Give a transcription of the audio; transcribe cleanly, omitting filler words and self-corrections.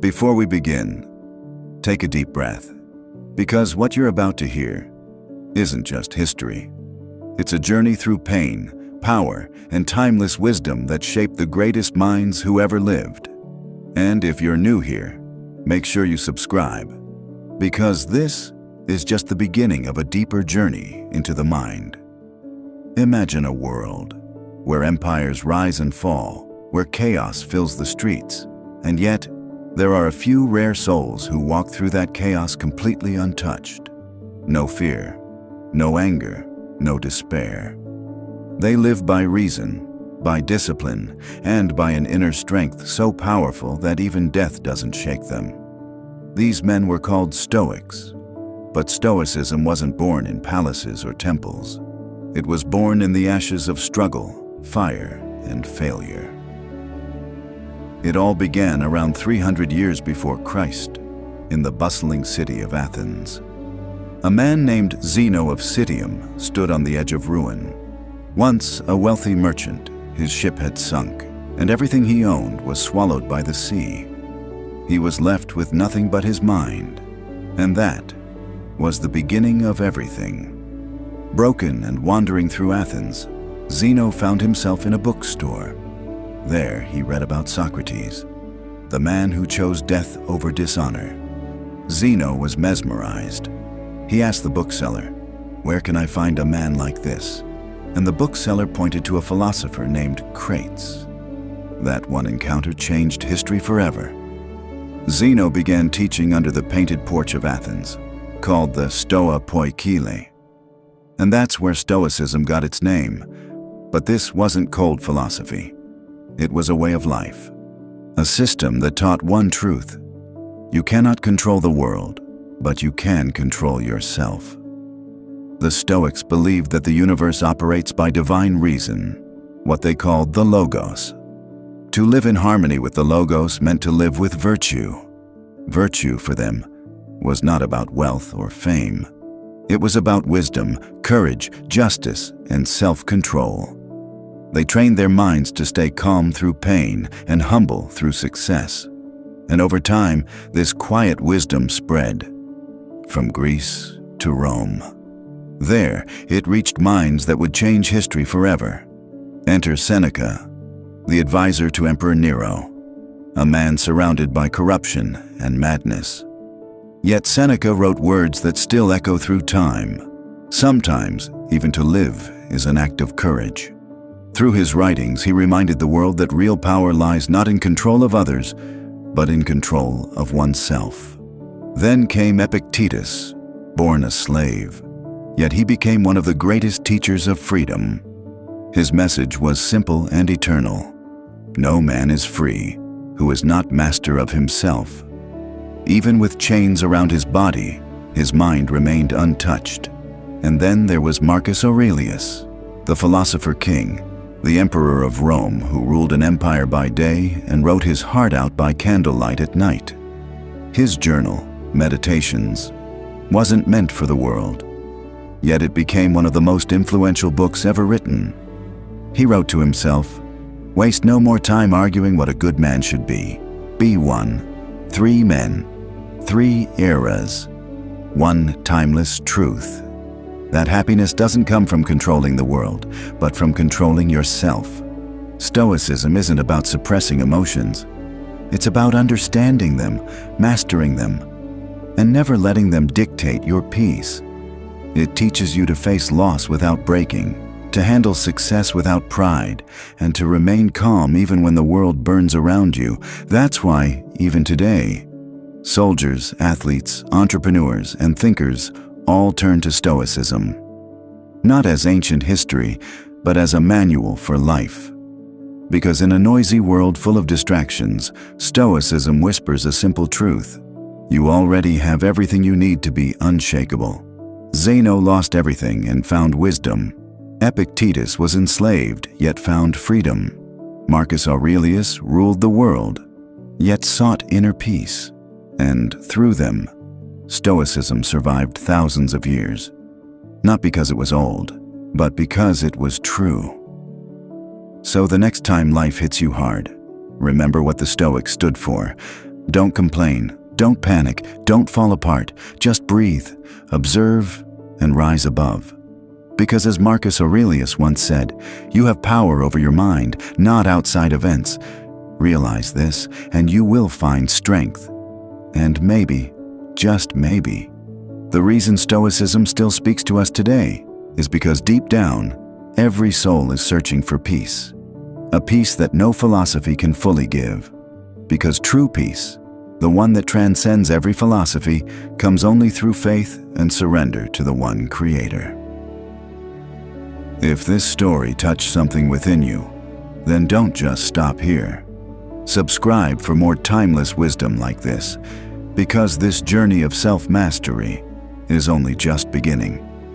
before we begin, take a deep breath, because what you're about to hear isn't just history. It's a journey through pain, power, and timeless wisdom that shaped the greatest minds who ever lived. And if you're new here, make sure you subscribe, because this is just the beginning of a deeper journey into the mind. Imagine a world where empires rise and fall, where chaos fills the streets, and yet there are a few rare souls who walk through that chaos completely untouched. No fear, no anger, no despair. They live by reason, by discipline, and by an inner strength so powerful that even death doesn't shake them. These men were called Stoics, but Stoicism wasn't born in palaces or temples. It was born in the ashes of struggle, fire, and failure. It all began around 300 years before Christ, in the bustling city of Athens. A man named Zeno of Citium stood on the edge of ruin. Once a wealthy merchant, his ship had sunk, and everything he owned was swallowed by the sea. He was left with nothing but his mind, and that was the beginning of everything. Broken and wandering through Athens, Zeno found himself in a bookstore. There he read about Socrates, the man who chose death over dishonor. Zeno was mesmerized. He asked the bookseller, "Where can I find a man like this?" And the bookseller pointed to a philosopher named Crates. That one encounter changed history forever. Zeno began teaching under the painted porch of Athens, called the Stoa Poikile. And that's where Stoicism got its name. But this wasn't cold philosophy. It was a way of life, a system that taught one truth: you cannot control the world, but you can control yourself. The Stoics believed that the universe operates by divine reason, what they called the Logos. To live in harmony with the Logos meant to live with virtue. Virtue for them was not about wealth or fame. It was about wisdom, courage, justice, and self-control. They trained their minds to stay calm through pain and humble through success. And over time, this quiet wisdom spread from Greece to Rome. There, it reached minds that would change history forever. Enter Seneca, the advisor to Emperor Nero, a man surrounded by corruption and madness. Yet Seneca wrote words that still echo through time. Sometimes, even to live is an act of courage. Through his writings, he reminded the world that real power lies not in control of others, but in control of oneself. Then came Epictetus, born a slave, yet he became one of the greatest teachers of freedom. His message was simple and eternal. No man is free who is not master of himself. Even with chains around his body, his mind remained untouched. And then there was Marcus Aurelius, the philosopher king, the emperor of Rome, who ruled an empire by day and wrote his heart out by candlelight at night. His journal, Meditations, wasn't meant for the world, yet it became one of the most influential books ever written. He wrote to himself, "Waste no more time arguing what a good man should be. Be one. 3 men, 3 eras, 1 timeless truth. That happiness doesn't come from controlling the world, but from controlling yourself." Stoicism isn't about suppressing emotions. It's about understanding them, mastering them, and never letting them dictate your peace. It teaches you to face loss without breaking, to handle success without pride, and to remain calm even when the world burns around you. That's why, even today, soldiers, athletes, entrepreneurs, and thinkers all turn to Stoicism, not as ancient history, but as a manual for life. Because in a noisy world full of distractions, Stoicism whispers a simple truth: you already have everything you need to be unshakable. Zeno lost everything and found wisdom. Epictetus was enslaved, yet found freedom. Marcus Aurelius ruled the world, yet sought inner peace. And through them, Stoicism survived thousands of years, not because it was old, but because it was true. So the next time life hits you hard, remember what the Stoics stood for: Don't complain, don't panic, don't fall apart. Just breathe, observe, and rise above. Because as Marcus Aurelius once said, you have power over your mind, not outside events. Realize this, and you will find strength. And maybe, just maybe, the reason Stoicism still speaks to us today is because deep down, every soul is searching for peace. A peace that no philosophy can fully give. Because true peace, the one that transcends every philosophy, comes only through faith and surrender to the one Creator. If this story touched something within you, then don't just stop here. Subscribe for more timeless wisdom like this, because this journey of self-mastery is only just beginning.